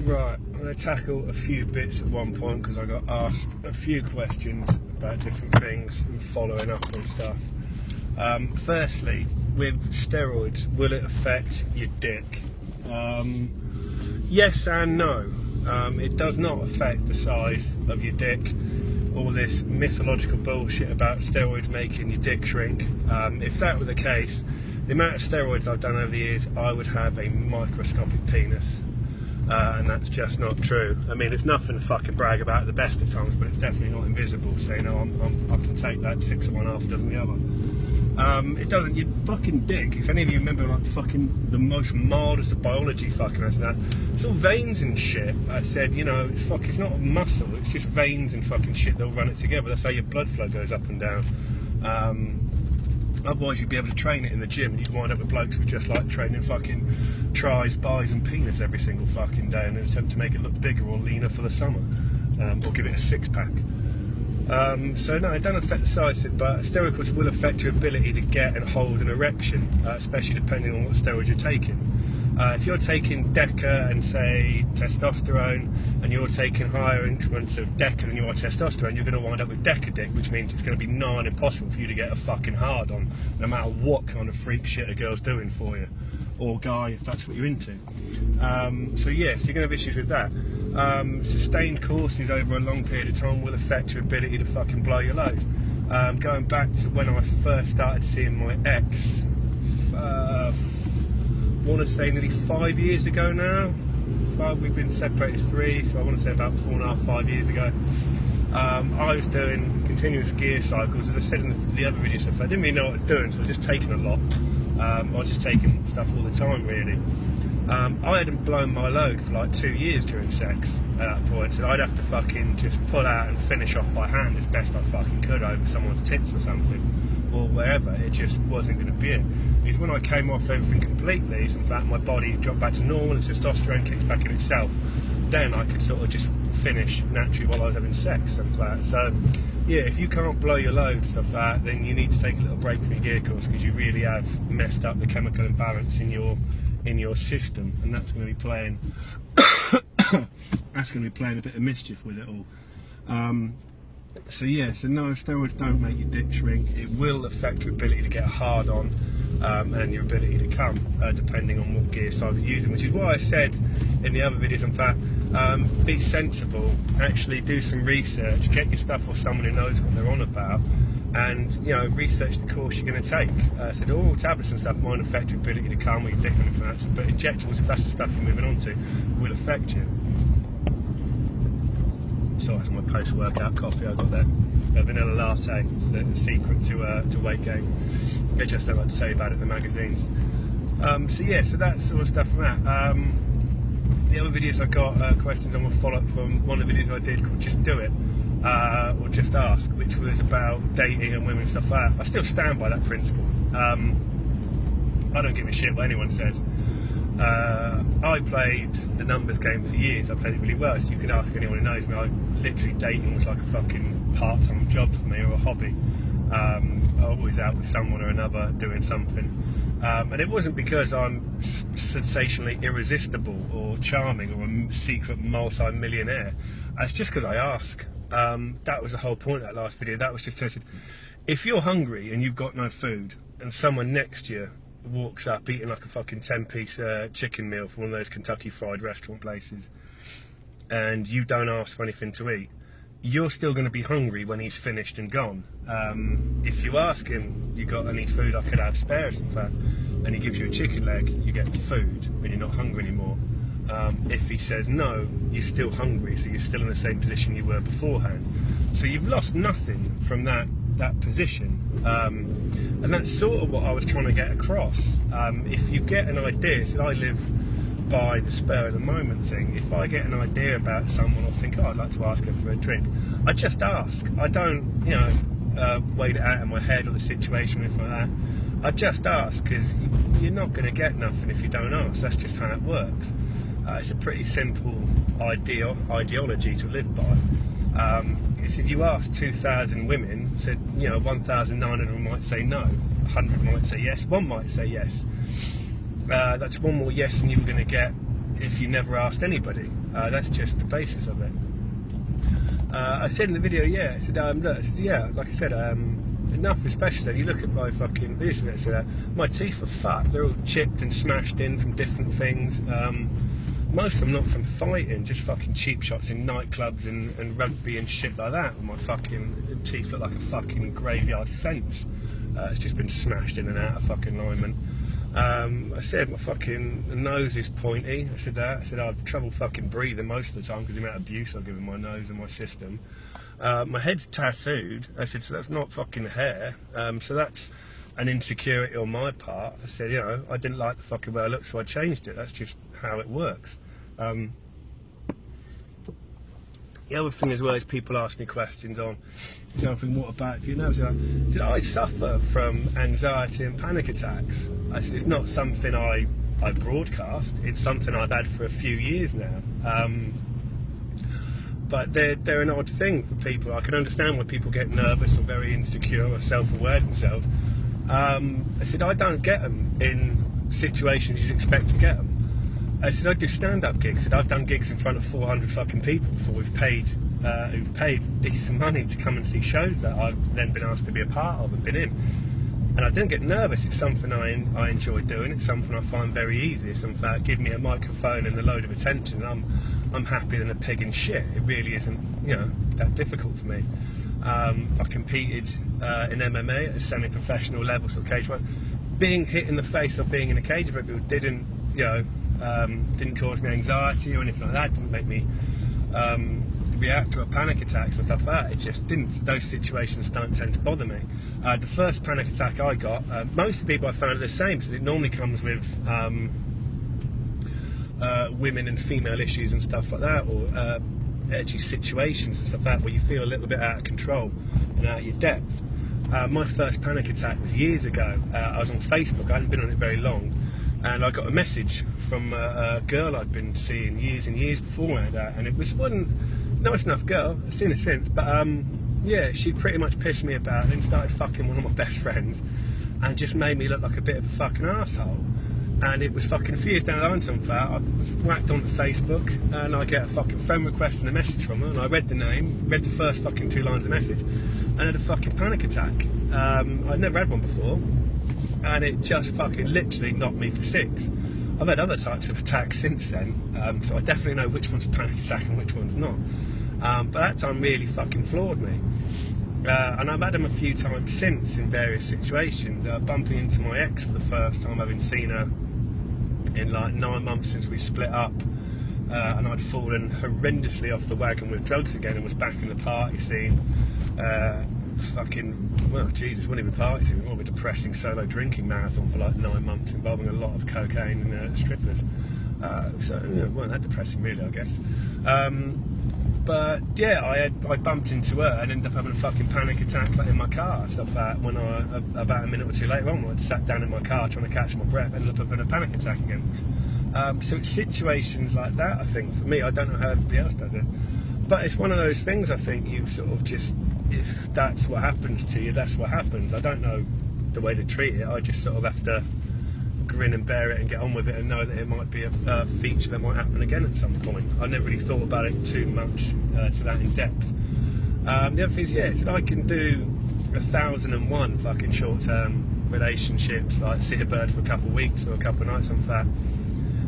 Right, I'm going to tackle a few bits at one point because I got asked a few questions about different things and following up on stuff. Firstly, with steroids, will it affect your dick? Yes and no. It does not affect the size of your dick. All this mythological bullshit about steroids making your dick shrink. If that were the case, the amount of steroids I've done over the years, I would have a microscopic penis. And that's just not true. I mean, it's nothing to fucking brag about at the best of times, but it's definitely not invisible. So, you know, I can take that 6 of one, half a dozen the other. It doesn't, your fucking dick, if any of you remember, like, fucking the most mildest of biology fucking us that, it's all veins and shit. I said, you know, it's not a muscle, it's just veins and fucking shit that'll run it together. That's how your blood flow goes up and down. Otherwise you'd be able to train it in the gym and you'd wind up with blokes who just like training fucking tries, buys and penis every single fucking day in an attempt to make it look bigger or leaner for the summer, or give it a six-pack. So no, it doesn't affect the size of it, but steroids will affect your ability to get and hold an erection, especially depending on what steroid you're taking. If you're taking Deca and say testosterone, and you're taking higher increments of Deca than you are testosterone, you're going to wind up with Deca dick, which means it's going to be nigh on impossible for you to get a fucking hard on, no matter what kind of freak shit a girl's doing for you, or guy if that's what you're into. So yes, you're going to have issues with that. Sustained courses over a long period of time will affect your ability to fucking blow your load. Going back to when I first started seeing my ex, I want to say nearly 5 years ago now. We've been separated 3, so I want to say about 4.5, 5 years ago. I was doing continuous gear cycles, as I said in the other video stuff. I didn't really know what I was doing, so I was just taking a lot. I was just taking stuff all the time, really. I hadn't blown my load for like 2 years during sex at that point, so I'd have to fucking just pull out and finish off by hand as best I fucking could over someone's tits or something, or wherever. It just wasn't going to be it. Because when I came off everything completely, so in fact my body dropped back to normal and testosterone kicks back in itself, then I could sort of just finish naturally while I was having sex and that. So yeah, if you can't blow your load and stuff like that, then you need to take a little break from your gear course, because you really have messed up the chemical imbalance in your system, and that's going to be playing that's going to be playing a bit of mischief with it all. So yeah, so no, steroids don't make your dick shrink. It will affect your ability to get a hard on, and your ability to come, depending on what gear side you're using, which is why I said in the other videos, in fact, be sensible, actually do some research, get your stuff off someone who knows what they're on about, and you know, research the course you're going to take. So all tablets and stuff might affect your ability to come or your dick and everything, but injectables, if that's the stuff you're moving on to, will affect you. Sorry for my post-workout coffee I got there. A vanilla latte. It's the secret to weight gain. They just don't like to tell you about it in the magazines. So yeah, so that's sort of stuff from that. The other videos I got questions on will follow up from one of the videos I did called Just Do It, or Just Ask, which was about dating and women and stuff like that. I still stand by that principle. I don't give a shit what anyone says. I played the numbers game for years. I played it really well, so you can ask anyone who knows me. Literally dating was like a fucking part-time job for me, or a hobby. I'm always out with someone or another doing something, and it wasn't because I'm sensationally irresistible or charming or a secret multi-millionaire. It's just because I ask. That was the whole point of that last video. That was just said, if you're hungry and you've got no food, and someone next to you walks up eating like a fucking 10-piece chicken meal from one of those Kentucky Fried restaurant places, and you don't ask for anything to eat, you're still going to be hungry when he's finished and gone. If you ask him, you got any food I could have spares, in fact, and he gives you a chicken leg, you get food and you're not hungry anymore. If he says no, you're still hungry, so you're still in the same position you were beforehand. So you've lost nothing from that position, and that's sort of what I was trying to get across. If you get an idea, so I live by the spur of the moment thing. If I get an idea about someone or think, oh, I'd like to ask her for a drink, I just ask. I don't, you know, wait it out in my head or the situation or anything like that. I just ask, because you're not going to get nothing if you don't ask. That's just how it works. It's a pretty simple ideology to live by. He said, you ask 2,000 women, said, you know, 1,900 might say no, 100 might say yes, one might say yes. That's one more yes than you were going to get if you never asked anybody. That's just the basis of it. I said in the video, yeah, I said, look, I said, yeah, like I said, enough especially, you look at my fucking vision, I said, my teeth are fucked, they're all chipped and smashed in from different things. Most of them not from fighting, just fucking cheap shots in nightclubs and rugby and shit like that. My fucking teeth look like a fucking graveyard fence. It's just been smashed in and out of fucking alignment. I said my fucking nose is pointy. I said that. I said I have trouble fucking breathing most of the time because of the amount of abuse I've given my nose and my system. My head's tattooed. I said, so that's not fucking hair. So that's an insecurity on my part. I said, you know, I didn't like the fucking way I looked, so I changed it. That's just how it works. The other thing as well is people ask me questions on something, what about if you know? So did I suffer from anxiety and panic attacks? I said, it's not something I broadcast, it's something I've had for a few years now. But they're an odd thing for people. I can understand why people get nervous or very insecure or self-aware themselves. I said, I don't get them in situations you'd expect to get them. I said, I do stand-up gigs. I said, I've done gigs in front of 400 fucking people before who've paid decent money to come and see shows that I've then been asked to be a part of and been in. And I don't get nervous. It's something I enjoy doing. It's something I find very easy. It's something that give me a microphone and a load of attention. I'm happier than a pig in shit. It really isn't, you know, that difficult for me. I competed in MMA at a semi-professional level, sort of cage fight. Being hit in the face or being in a cage fight didn't, you know, didn't cause me anxiety or anything like that. Didn't make me react to panic attacks and stuff like that. It just didn't. Those situations don't tend to bother me. The first panic attack I got, most of the people I found are the same. So it normally comes with women and female issues and stuff like that, or edgy situations and stuff like that, where you feel a little bit out of control and out of your depth. My first panic attack was years ago. I was on Facebook. I hadn't been on it very long. And I got a message from a girl I'd been seeing years and years beforehand, and it wasn't a nice enough girl. I've seen her since, but yeah, she pretty much pissed me about it and started fucking one of my best friends, and just made me look like a bit of a fucking arsehole. And it was fucking a few years down the line, something like that. I whacked onto Facebook, and I get a fucking friend request and a message from her, and I read the name, read the first fucking 2 lines of the message, and had a fucking panic attack. I'd never had one before. And it just fucking literally knocked me for 6. I've had other types of attacks since then, so I definitely know which one's a panic attack and which one's not. But that time really fucking floored me. And I've had them a few times since in various situations. Bumping into my ex for the first time, having seen her in like 9 months since we split up. And I'd fallen horrendously off the wagon with drugs again and was back in the party scene. Fucking, well, Jesus, wasn't even parties, it was more of a depressing solo drinking marathon for like 9 months, involving a lot of cocaine and strippers. So, you know, it wasn't that depressing really, I guess. But yeah, I bumped into her and ended up having a fucking panic attack like in my car. Stuff that when about a minute or two later on, I sat down in my car trying to catch my breath, ended up having a panic attack again. So it's situations like that, I think, for me. I don't know how everybody else does it. But it's one of those things, I think, you sort of just, if that's what happens to you, that's what happens. I don't know the way to treat it. I just sort of have to grin and bear it and get on with it and know that it might be a feature that might happen again at some point. I never really thought about it too much to that in depth. The other thing is, yeah, so I can do 1,001 fucking short-term relationships, like sit a bird for a couple of weeks or a couple of nights on that.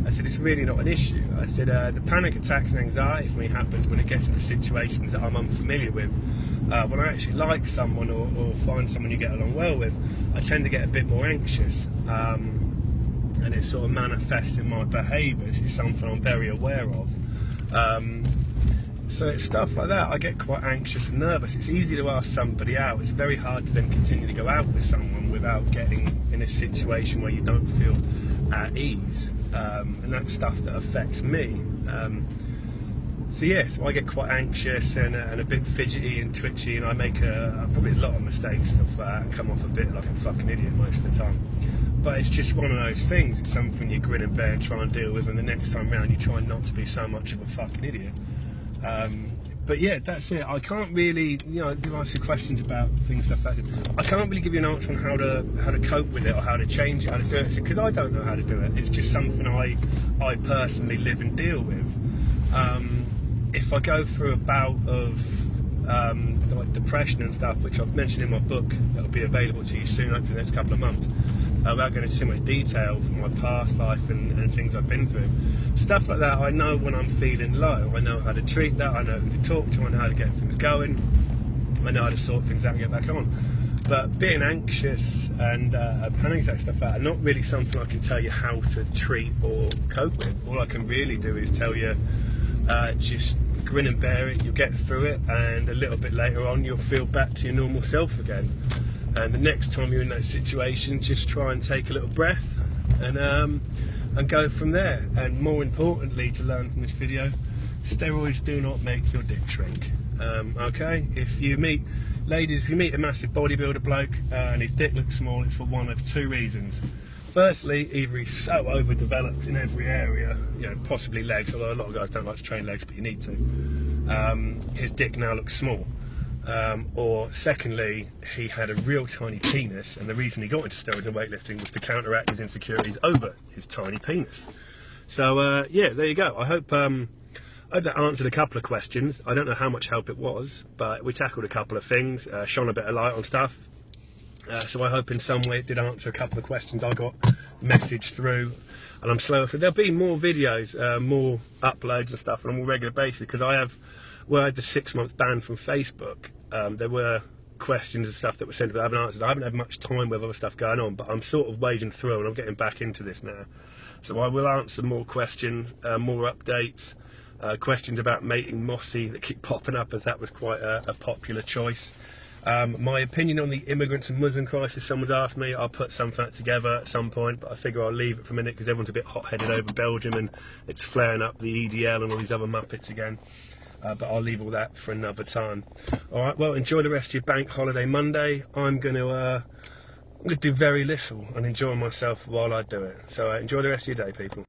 I said, it's really not an issue. I said, the panic attacks and anxiety for me happens when it gets into situations that I'm unfamiliar with. When I actually like someone or find someone you get along well with, I tend to get a bit more anxious. And it sort of manifests in my behaviours. It's something I'm very aware of. So it's stuff like that. I get quite anxious and nervous. It's easy to ask somebody out. It's very hard to then continue to go out with someone without getting in a situation where you don't feel at ease. And that's stuff that affects me. So yeah, so I get quite anxious and a bit fidgety and twitchy, and I make probably a lot of mistakes and come off a bit like a fucking idiot most of the time. But it's just one of those things. It's something you grin and bear and try and deal with, and the next time round you try not to be so much of a fucking idiot. But yeah, that's it. I can't really, you know, people ask you questions about things, stuff like that. I can't really give you an answer on how to cope with it or how to change it, how to do it, because I don't know how to do it. It's just something I personally live and deal with. If I go through a bout of like depression and stuff, which I've mentioned in my book, that'll be available to you soon, hopefully the next couple of months, without going into too much detail from my past life and things I've been through. Stuff like that, I know when I'm feeling low, I know how to treat that, I know who to talk to, I know how to get things going, I know how to sort things out and get back on. But being anxious and panic attack stuff like that are not really something I can tell you how to treat or cope with. All I can really do is tell you, just grin and bear it, you'll get through it, and a little bit later on you'll feel back to your normal self again. And the next time you're in that situation, just try and take a little breath and go from there. And more importantly, to learn from this video, steroids do not make your dick shrink. Okay, if you meet, ladies, if you meet a massive bodybuilder bloke and his dick looks small, it's for one of two reasons. Firstly, either he's so overdeveloped in every area, you know, possibly legs, although a lot of guys don't like to train legs, but you need to. His dick now looks small. Or secondly, he had a real tiny penis, and the reason he got into steroids and weightlifting was to counteract his insecurities over his tiny penis. So yeah, there you go. I hope that answered a couple of questions. I don't know how much help it was, but we tackled a couple of things, shone a bit of light on stuff. So I hope in some way it did answer a couple of questions I got messaged through, and I'm slower. There'll be more videos, more uploads and stuff on a more regular basis, because I had the 6-month ban from Facebook. There were questions and stuff that were sent, but I haven't answered. I haven't had much time with other stuff going on, but I'm sort of wading through and I'm getting back into this now. So I will answer more questions, more updates, questions about mating Mossy that keep popping up, as that was quite a popular choice. My opinion on the immigrants and Muslim crisis, someone's asked me. I'll put something together at some point, but I figure I'll leave it for a minute because everyone's a bit hot-headed over Belgium and it's flaring up the EDL and all these other muppets again. But I'll leave all that for another time. Alright, well, enjoy the rest of your bank holiday Monday. I'm going to do very little and enjoy myself while I do it. So enjoy the rest of your day, people.